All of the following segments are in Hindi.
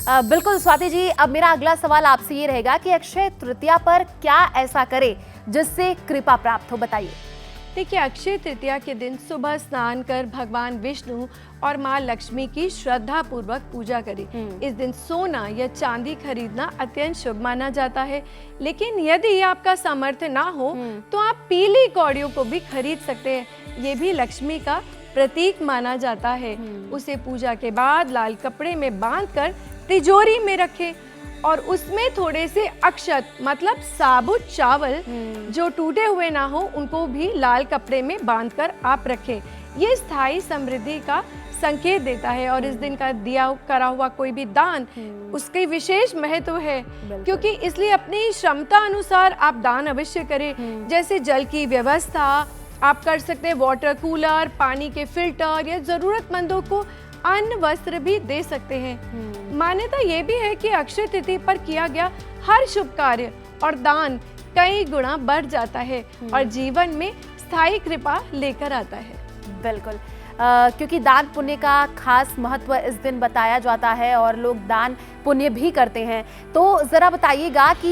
बिल्कुल स्वाति जी, अब मेरा अगला सवाल आपसे ये रहेगा कि अक्षय तृतीया पर क्या ऐसा करे जिससे कृपा प्राप्त हो, बताइए। देखिए, अक्षय तृतीया के दिन सुबह स्नान कर भगवान विष्णु और माँ लक्ष्मी की श्रद्धा पूर्वक पूजा करें। इस दिन सोना या चांदी खरीदना अत्यंत शुभ माना जाता है, लेकिन यदि आपका सामर्थ्य ना हो तो आप पीली कौड़ियों को भी खरीद सकते हैं। ये भी लक्ष्मी का प्रतीक माना जाता है। उसे पूजा के बाद लाल कपड़े में बांधकर तिजोरी में रखें और उसमें थोड़े से अक्षत मतलब साबुत चावल जो टूटे हुए ना हो उनको भी लाल कपड़े में बांधकर आप रखें। ये स्थायी समृद्धि का संकेत देता है और इस दिन का दिया करा हुआ कोई भी दान उसके विशेष महत्व है, क्योंकि इसलिए अपनी क्षमता अनुसार आप दान अवश्य करें। जैसे जल की व्यवस्था आप कर सकते हैं, वाटर कूलर, पानी के फिल्टर या जरूरतमंदों को अन्न वस्त्र भी दे सकते हैं। मान्यता ये भी है कि अक्षय तृतीया पर किया गया हर शुभ कार्य और दान कई गुना बढ़ जाता है और जीवन में स्थायी कृपा लेकर आता है। बिल्कुल, क्योंकि दान पुण्य का खास महत्व इस दिन बताया जाता है और लोग दान पुण्य भी करते हैं, तो जरा बताइएगा कि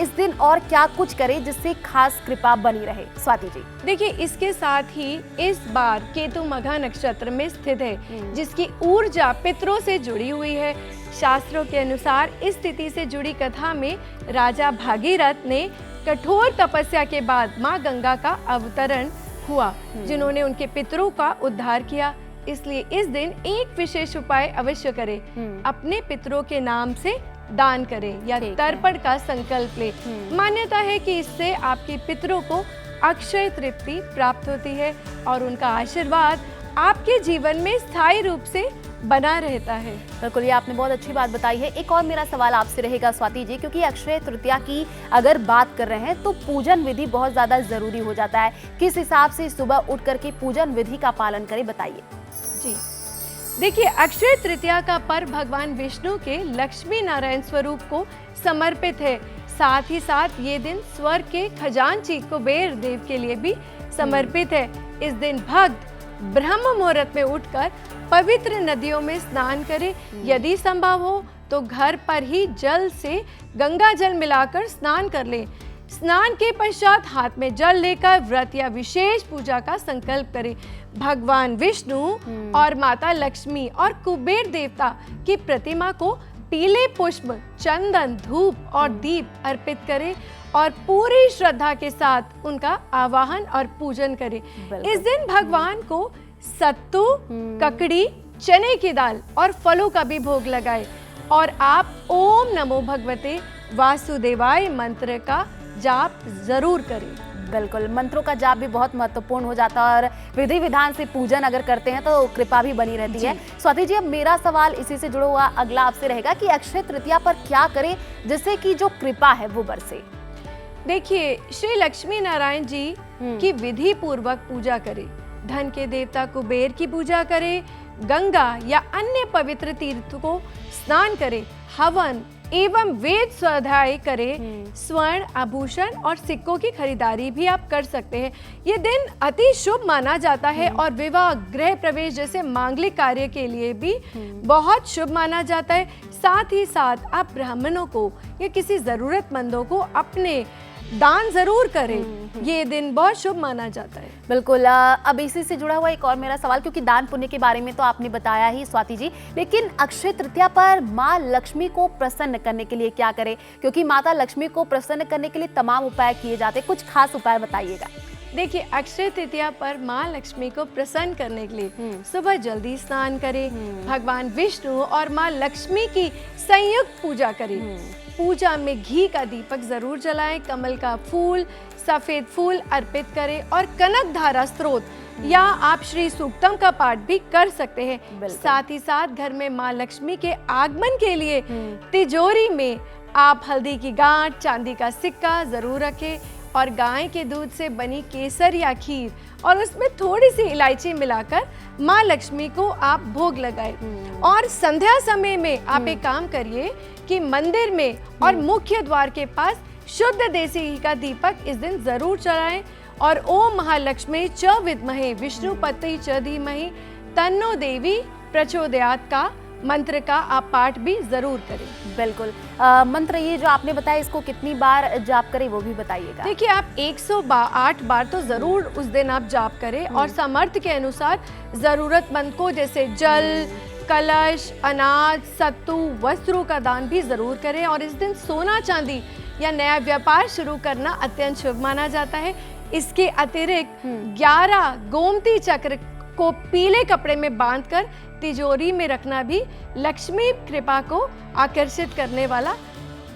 इस दिन और क्या कुछ करें जिससे खास कृपा बनी रहे, स्वाति जी। देखिए, इसके साथ ही इस बार केतु मघा नक्षत्र में स्थित है, जिसकी ऊर्जा पितरों से जुड़ी हुई है। शास्त्रों के अनुसार इस तिथि से जुड़ी कथा में राजा भागीरथ ने कठोर तपस्या के बाद माँ गंगा का अवतरण हुआ, जिन्होंने उनके पितरों का उद्धार किया। इसलिए इस दिन एक विशेष उपाय अवश्य करें, अपने पितरों के नाम से दान करें या तर्पण का संकल्प ले। मान्यता है कि इससे आपके पितरों को अक्षय तृप्ति प्राप्त होती है और उनका आशीर्वाद आपके जीवन में स्थायी रूप से बना रहता है। बिल्कुल, ये आपने बहुत अच्छी बात बताई है। एक और मेरा सवाल आपसे रहेगा स्वाति जी, क्योंकि अक्षय तृतीया की अगर बात कर रहे हैं तो पूजन विधि बहुत ज्यादा जरूरी हो जाता है। किस हिसाब से सुबह उठ करके पूजन विधि का पालन करें, बताइए। जी देखिए, अक्षय तृतीया का पर्व भगवान विष्णु के लक्ष्मी नारायण स्वरूप को समर्पित है। साथ ही साथ ये दिन स्वर्ग के खजांची कुबेर देव के लिए भी समर्पित है। इस दिन भक्त ब्रह्म मुहूर्त में उठकर पवित्र नदियों में स्नान करें। यदि संभव हो तो घर पर ही जल से गंगा जल मिलाकर स्नान कर लें। स्नान के पश्चात हाथ में जल लेकर व्रत या विशेष पूजा का संकल्प करें। भगवान विष्णु और माता लक्ष्मी और कुबेर देवता की प्रतिमा को पीले पुष्प, चंदन, धूप और दीप अर्पित करें और पूरी श्रद्धा के साथ उनका आवाहन और पूजन करें। इस दिन भगवान को सत्तू, ककड़ी, चने की दाल और फलों का भी भोग लगाएं और आप ओम नमो भगवते वासुदेवाय मंत्र का जाप जरूर करें। बिल्कुल, मंत्रों का जाप भी बहुत महत्वपूर्ण हो जाता है और विधि विधान से पूजन अगर करते हैं तो कृपा भी बनी रहती है। स्वाति जी, अब मेरा सवाल इसी से जुड़ा हुआ अगला आपसे रहेगा कि अक्षय तृतीया पर क्या करें जिससे कि जो कृपा है वो बरसे। देखिए, श्री लक्ष्मी नारायण जी की विधि पूर्वक पूजा करें, धन के देवता कुबेर की पूजा करें, गंगा या अन्य पवित्र तीर्थ को स्नान करें, हवन एवं वेद स्वाध्याय करें। स्वर्ण आभूषण और सिक्कों की खरीदारी भी आप कर सकते हैं। ये दिन अति शुभ माना जाता है और विवाह, गृह प्रवेश जैसे मांगलिक कार्य के लिए भी बहुत शुभ माना जाता है। साथ ही साथ आप ब्राह्मणों को या किसी जरूरतमंदों को अपने दान जरूर करें। ये दिन बहुत शुभ माना जाता है। बिल्कुल, अब इसी से जुड़ा हुआ एक और मेरा सवाल, क्योंकि दान पुण्य के बारे में तो आपने बताया ही स्वाति जी, लेकिन अक्षय तृतीया पर माँ लक्ष्मी को प्रसन्न करने के लिए क्या करें, क्योंकि माता लक्ष्मी को प्रसन्न करने के लिए तमाम उपाय किए जाते हैं, कुछ खास उपाय बताइएगा। देखिए, अक्षय तृतीया पर माँ लक्ष्मी को प्रसन्न करने के लिए सुबह जल्दी स्नान करें, भगवान विष्णु और माँ लक्ष्मी की संयुक्त पूजा करें। पूजा में घी का दीपक जरूर जलाएं, कमल का फूल, सफेद फूल अर्पित करें और कनक धारा स्त्रोत या आप श्री सूक्तम का पाठ भी कर सकते हैं। साथ ही साथ घर में माँ लक्ष्मी के आगमन के लिए तिजोरी में आप हल्दी की गांठ, चांदी का सिक्का जरूर रखें और गाय के दूध से बनी केसर या खीर और उसमें थोड़ी सी इलायची मिलाकर माँ लक्ष्मी को आप भोग लगाएं। और संध्या समय में आप एक काम करिए कि मंदिर में और मुख्य द्वार के पास शुद्ध देसी घी का दीपक इस दिन जरूर जलाएं और ओम महालक्ष्मी च विद्महे विष्णुपत्नी च धीमहि तन्नो देवी प्रचोदयात् का मंत्र का आप पाठ भी जरूर करें। बिल्कुल। मंत्र ये जो आपने बताया, इसको कितनी बार जाप करें वो भी बताइएगा। देखिए, आप 108 बार तो जरूर उस दिन आप जाप करें और सामर्थ्य के अनुसार जरूरतमंद को जैसे जल, कलश, अनाज, सत्तू, वस्त्रों का दान भी जरूर करें। और इस दिन सोना चांदी या नया व्यापार शुरू करना अत्यंत शुभ माना जाता है। इसके अतिरिक्त 11 गोमती चक्र को पीले कपड़े में बांधकर तिजोरी में रखना भी लक्ष्मी कृपा को आकर्षित करने वाला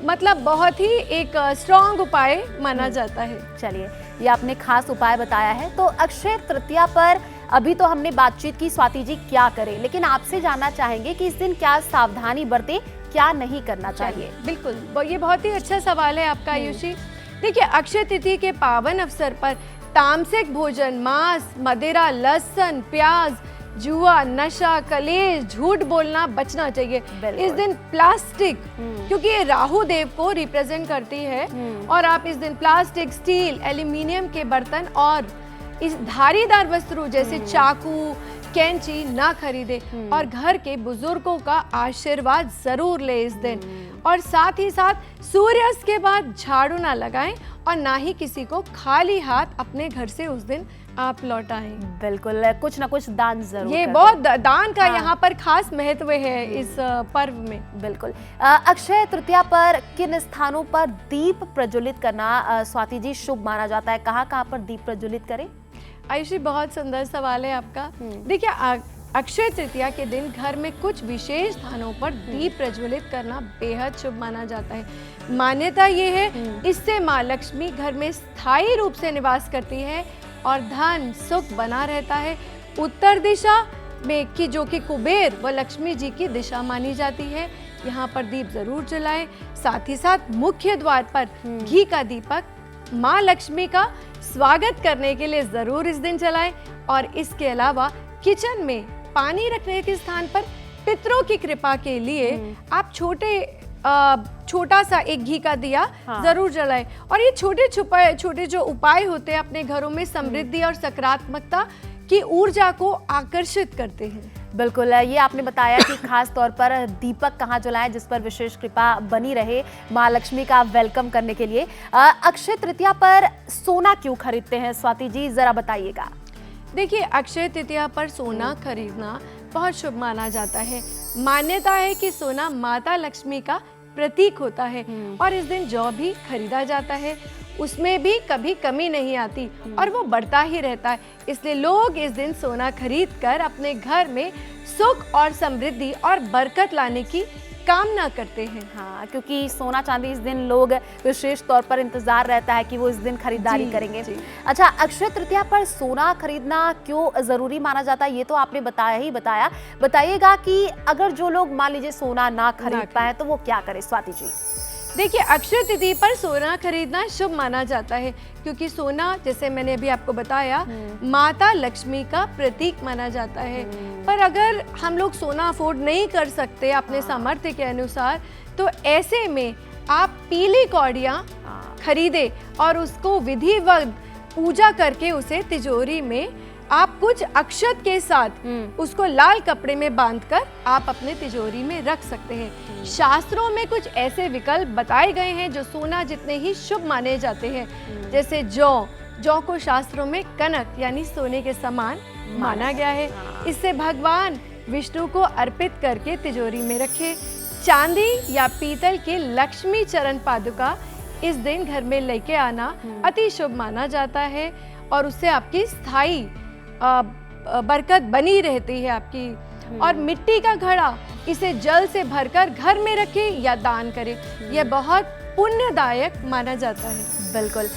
मतलब बहुत ही एक स्ट्रॉन्ग उपाय माना जाता है। चलिए, ये आपने खास उपाय बताया है। तो अक्षय तृतीया पर अभी तो हमने बातचीत की स्वाति जी क्या करें, लेकिन आपसे जानना चाहेंगे कि इस दिन क्या सावधानी बरतें, क्या नहीं करना चाहिए। बिल्कुल, ये बहुत ही अच्छा सवाल है आपका आयुषी। देखिए, अक्षय तिथि के पावन अवसर पर तामसिक भोजन, मांस, मदिरा, लहसुन, प्याज, जुआ, नशा, कलेश, झूठ बोलना बचना चाहिए। इस दिन प्लास्टिक, क्योंकि ये राहु देव को रिप्रेजेंट करती है, और आप इस दिन प्लास्टिक, स्टील, एल्यूमिनियम के बर्तन और इस धारीदार वस्त्रों जैसे चाकू, कैंची ना खरीदे और घर के बुजुर्गों का आशीर्वाद जरूर ले इस दिन। और साथ ही साथ सूर्यास्त के बाद झाड़ू ना लगाएं और ना ही किसी को खाली हाथ अपने घर से उस दिन आप लौटाएं। बिल्कुल, कुछ ना कुछ दान जरूर ये करें। बहुत दान का यहाँ पर खास महत्व है इस पर्व में। बिल्कुल। अक्षय तृतीया पर किन स्थानों पर दीप प्रज्वलित करना स्वाति जी शुभ माना जाता है? कहाँ कहाँ पर दीप प्रज्वलित करें? आयुषी, बहुत सुंदर सवाल है आपका। देखिए, अक्षय तृतीया के दिन घर में कुछ विशेष स्थानों पर दीप प्रज्वलित करना बेहद शुभ माना जाता है। मान्यता ये है, इससे माँ लक्ष्मी घर में स्थायी रूप से निवास करती है और धन सुख बना रहता है। उत्तर दिशा में की जो कि कुबेर व लक्ष्मी जी की दिशा मानी जाती है, यहाँ पर दीप जरूर जलाएं। साथ ही साथ मुख्य द्वार पर घी का दीपक माँ लक्ष्मी का स्वागत करने के लिए जरूर इस दिन जलाएं। और इसके अलावा किचन में पानी रखने के स्थान पर पितरों की कृपा के लिए आप छोटा सा एक घी का दिया जरूर जलाएं। और ये छोटे जो उपाय होते हैं अपने घरों में समृद्धि और सकारात्मकता की ऊर्जा को आकर्षित करते हैं। बिल्कुल, ये आपने बताया कि खास तौर पर दीपक कहाँ जलाएं जिस पर विशेष कृपा बनी रहे माँ लक्ष्मी का वेलकम करने के लिए। अक्षय तृतीया पर सोना क्यों खरीदते हैं स्वाति जी, जरा बताइएगा। देखिए, अक्षय तृतीया पर सोना खरीदना बहुत शुभ माना जाता है। मान्यता है कि सोना माता लक्ष्मी का प्रतीक होता है और इस दिन जो भी खरीदा जाता है उसमें भी कभी कमी नहीं आती और वो बढ़ता ही रहता है। इसलिए लोग इस दिन सोना खरीद कर अपने घर में सुख और समृद्धि और बरकत लाने की कामना करते हैं। हाँ, क्योंकि सोना चांदी इस दिन लोग विशेष तौर पर इंतजार रहता है कि वो इस दिन खरीदारी करेंगे। अच्छा, अक्षय तृतीया पर सोना खरीदना क्यों जरूरी माना जाता है, ये तो आपने बताया। बताइएगा कि अगर जो लोग मान लीजिए सोना ना खरीद पाए तो वो क्या करे स्वाति जी? देखिए, अक्षय तिथि पर सोना खरीदना शुभ माना जाता है क्योंकि सोना, जैसे मैंने अभी आपको बताया, माता लक्ष्मी का प्रतीक माना जाता है। पर अगर हम लोग सोना अफोर्ड नहीं कर सकते अपने सामर्थ्य के अनुसार, तो ऐसे में आप पीली कौड़ियाँ खरीदे और उसको विधिवत पूजा करके उसे तिजोरी में आप कुछ अक्षत के साथ उसको लाल कपड़े में बांधकर आप अपने तिजोरी में रख सकते हैं। शास्त्रों में कुछ ऐसे विकल्प बताए गए हैं जो सोना जितने ही शुभ माने जाते हैं, जैसे जौ को शास्त्रों में कनक यानी सोने के समान माना गया है। इससे भगवान विष्णु को अर्पित करके तिजोरी में रखें। चांदी या पीतल के लक्ष्मी चरण पादुका इस दिन घर में लेके आना अति शुभ माना जाता है और उससे आपकी स्थायी बरकत बनी रहती है आपकी। और मिट्टी का घड़ा, इसे जल से भरकर घर में रखें या दान करें, यह बहुत पुण्यदायक माना जाता है। बिल्कुल।